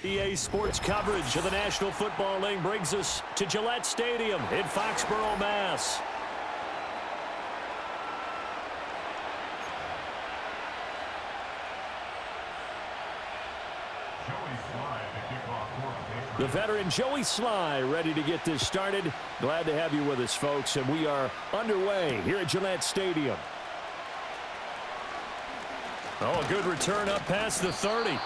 EA Sports coverage of the National Football League brings us to Gillette Stadium in Foxborough, Mass. The veteran Joey Sly ready to get this started. Glad to have you with us, folks, and we are underway here at Gillette Stadium. Oh, a good return up past the 30.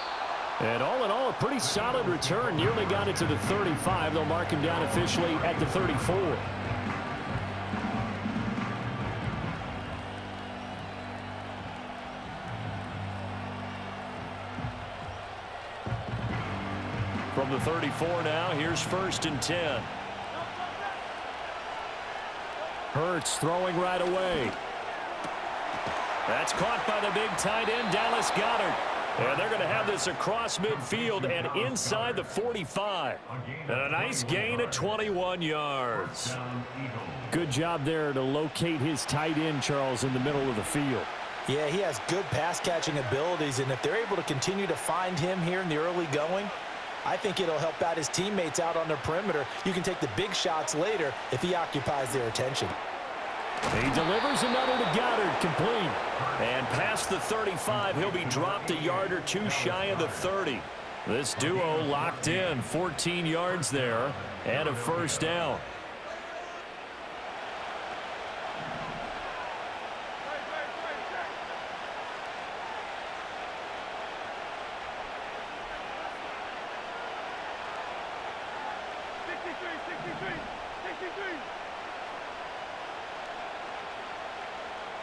And all in all, a pretty solid return. Nearly got it to the 35. They'll mark him down officially at the 34. From the 34 now, here's 1st and 10. Hurts throwing right away. That's caught by the big tight end, Dallas Goedert. And they're going to have this across midfield and inside the 45. And a nice gain of 21 yards. Good job there to locate his tight end, Charles, in the middle of the field. Yeah, he has good pass-catching abilities, and if they're able to continue to find him here in the early going, I think it'll help out his teammates out on the perimeter. You can take the big shots later if he occupies their attention. He delivers another to Goedert, complete. And past the 35, he'll be dropped a yard or two shy of the 30. This duo locked in, 14 yards there, and a 1st down.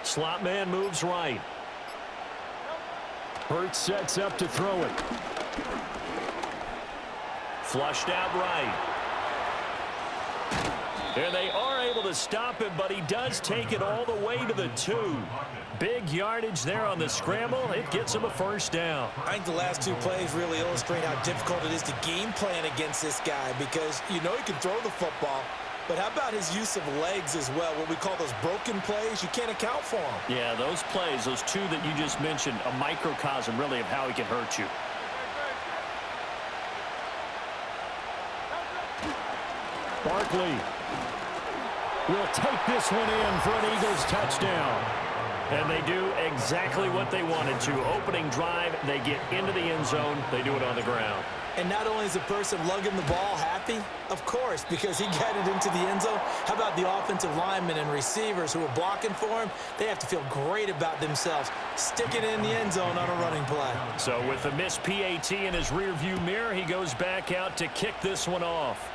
Slot man moves right. Hurts sets up to throw it. Flushed out right. And they are able to stop him, but he does take it all the way to the 2. Big yardage there on the scramble. It gets him a 1st down. I think the last 2 plays really illustrate how difficult it is to game plan against this guy because you know he can throw the football. But how about his use of legs as well? What we call those broken plays, you can't account for them. Yeah, those plays, those 2 that you just mentioned, a microcosm really of how he can hurt you. Barkley will take this one in for an Eagles touchdown. And they do exactly what they wanted to. Opening drive, they get into the end zone. They do it on the ground. And not only is the person lugging the ball happy, of course, because he got it into the end zone. How about the offensive linemen and receivers who are blocking for him? They have to feel great about themselves, sticking it in the end zone on a running play. So with the missed PAT in his rearview mirror, he goes back out to kick this one off.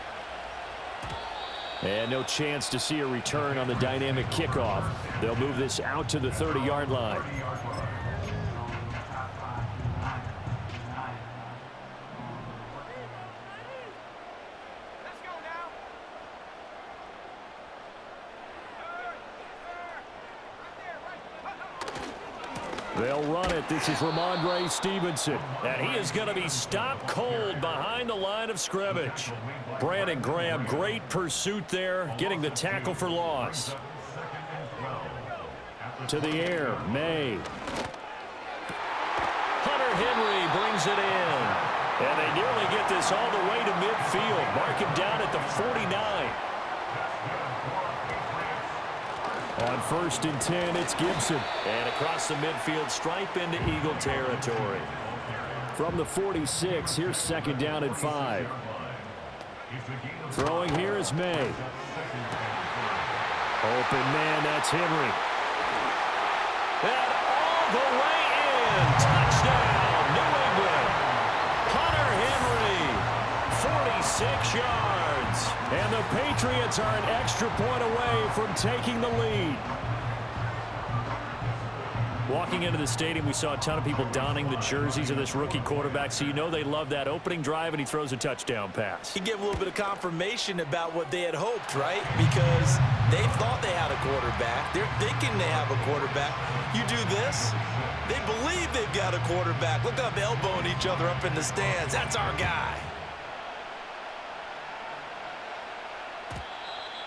And no chance to see a return on the dynamic kickoff. They'll move this out to the 30-yard line. They'll run it. This is Ramondre Stevenson. And he is going to be stopped cold behind the line of scrimmage. Brandon Graham, great pursuit there, getting the tackle for loss. To the air, May. Hunter Henry brings it in. And they nearly get this all the way to midfield. Mark him down at the 49. On 1st and 10, it's Gibson. And across the midfield stripe into Eagle territory. From the 46, here's 2nd down and 5. Throwing here is May. Open man, that's Henry. And all the way in. Touchdown, New England. Hunter Henry, 46 yards. And the Patriots are an extra point away from taking the lead. Walking into the stadium, we saw a ton of people donning the jerseys of this rookie quarterback, so you know they love that opening drive, and he throws a touchdown pass. He gave a little bit of confirmation about what they had hoped, right? Because they thought they had a quarterback. They're thinking they have a quarterback. You do this, they believe they've got a quarterback. Look up, elbowing each other up in the stands. That's our guy.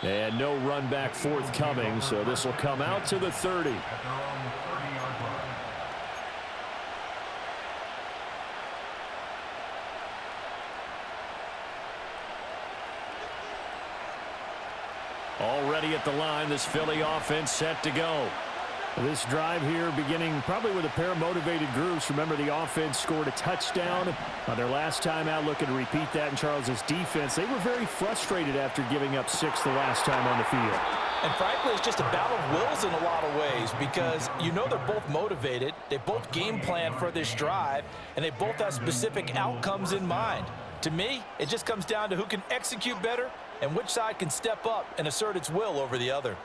And no run back forthcoming, so this will come out to the 30. Already at the line, this Philly offense set to go. This drive here beginning probably with a pair of motivated groups. Remember, the offense scored a touchdown on their last time out, looking to repeat that in Charles's defense. They were very frustrated after giving up 6 the last time on the field. And frankly, it's just a battle of wills in a lot of ways because you know they're both motivated. They both game plan for this drive, and they both have specific outcomes in mind. To me, it just comes down to who can execute better and which side can step up and assert its will over the other.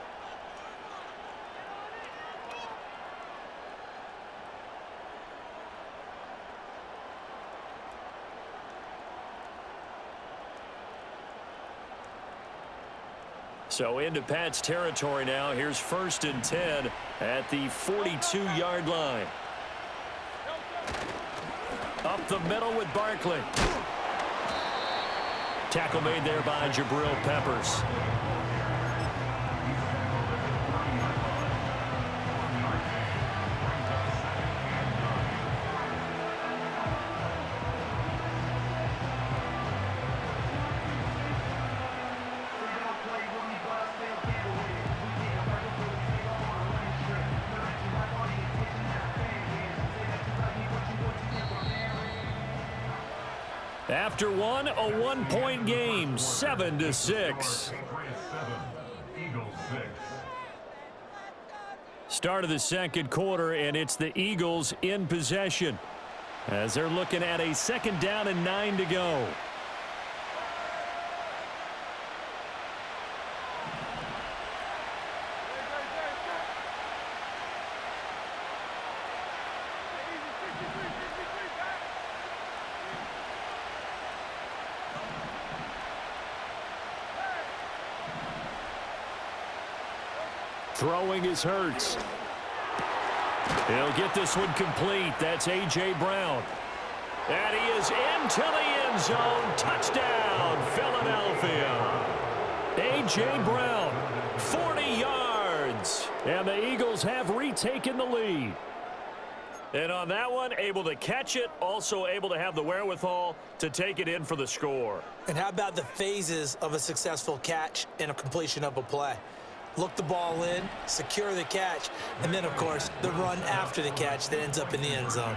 So into Pat's territory now. Here's 1st and 10 at the 42-yard line. Up the middle with Barkley. Tackle made there by Jabril Peppers. After one, a 1-point game, 7-6. Start of the second quarter, and it's the Eagles in possession as they're looking at a 2nd down and 9 to go. Throwing is Hurts. He'll get this one complete. That's A.J. Brown. And he is into the end zone. Touchdown, Philadelphia. A.J. Brown, 40 yards. And the Eagles have retaken the lead. And on that one, able to catch it, also able to have the wherewithal to take it in for the score. And how about the phases of a successful catch and a completion of a play? Look the ball in, secure the catch, and then, of course, the run after the catch that ends up in the end zone.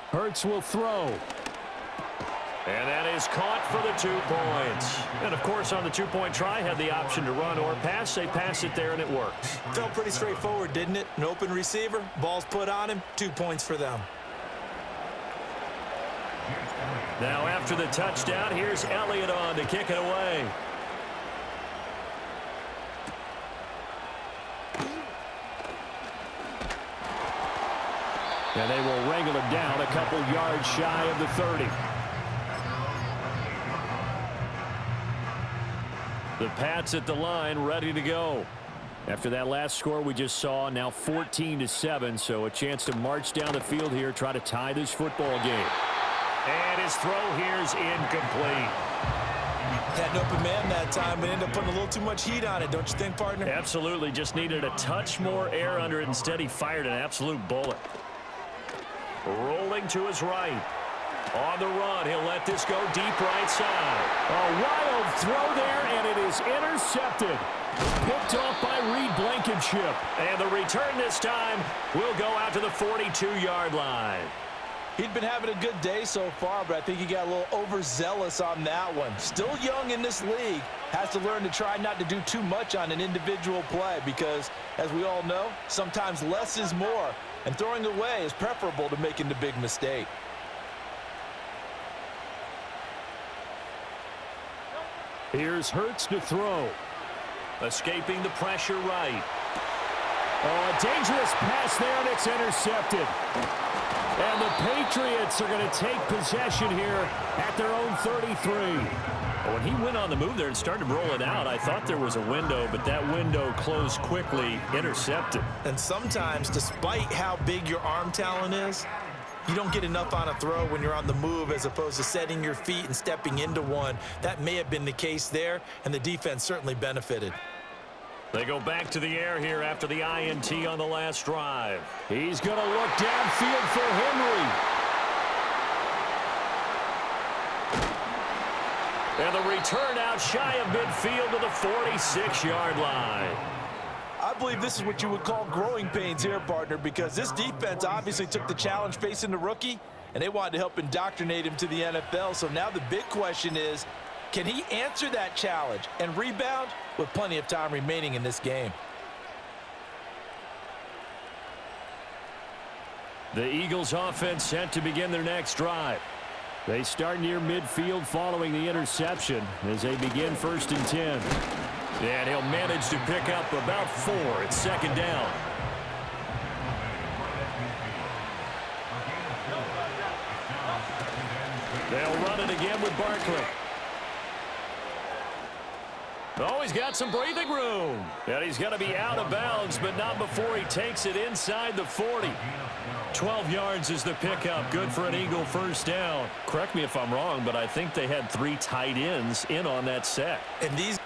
Hurts will throw. And that is caught for the 2 points. And, of course, on the 2-point try, had the option to run or pass. They pass it there, and it works. Felt pretty straightforward, didn't it? An open receiver, ball's put on him, 2 points for them. Now after the touchdown, here's Elliott on to kick it away. And they will wrangle him down a couple yards shy of the 30. The Pats at the line ready to go. After that last score we just saw, now 14-7, so a chance to march down the field here, try to tie this football game. And his throw here's incomplete. Had an open man that time, but ended up putting a little too much heat on it, don't you think, partner? Absolutely. Just needed a touch more air under it. Instead, he fired an absolute bullet. Rolling to his right. On the run, he'll let this go deep right side. A wild throw there, and it is intercepted. Picked off by Reed Blankenship. And the return this time will go out to the 42-yard line. He'd been having a good day so far, but I think he got a little overzealous on that one. Still young in this league. Has to learn to try not to do too much on an individual play because, as we all know, sometimes less is more. And throwing away is preferable to making the big mistake. Here's Hurts to throw. Escaping the pressure right. Oh, a dangerous pass there, and it's intercepted. And the Patriots are going to take possession here at their own 33. When he went on the move there and started rolling out, I thought there was a window, but that window closed quickly, intercepted. And sometimes, despite how big your arm talent is, you don't get enough on a throw when you're on the move as opposed to setting your feet and stepping into one. That may have been the case there, and the defense certainly benefited. They go back to the air here after the INT on the last drive. He's going to look downfield for Henry. And the return out shy of midfield to the 46-yard line. I believe this is what you would call growing pains here, partner, because this defense obviously took the challenge facing the rookie, and they wanted to help indoctrinate him to the NFL. So now the big question is, can he answer that challenge and rebound with plenty of time remaining in this game? The Eagles offense set to begin their next drive. They start near midfield following the interception as they begin 1st and 10. And he'll manage to pick up about 4 at 2nd down. They'll run it again with Barkley. Oh, he's got some breathing room. And he's going to be out of bounds, but not before he takes it inside the 40. 12 yards is the pickup. Good for an Eagle 1st down. Correct me if I'm wrong, but I think they had 3 tight ends in on that set. And these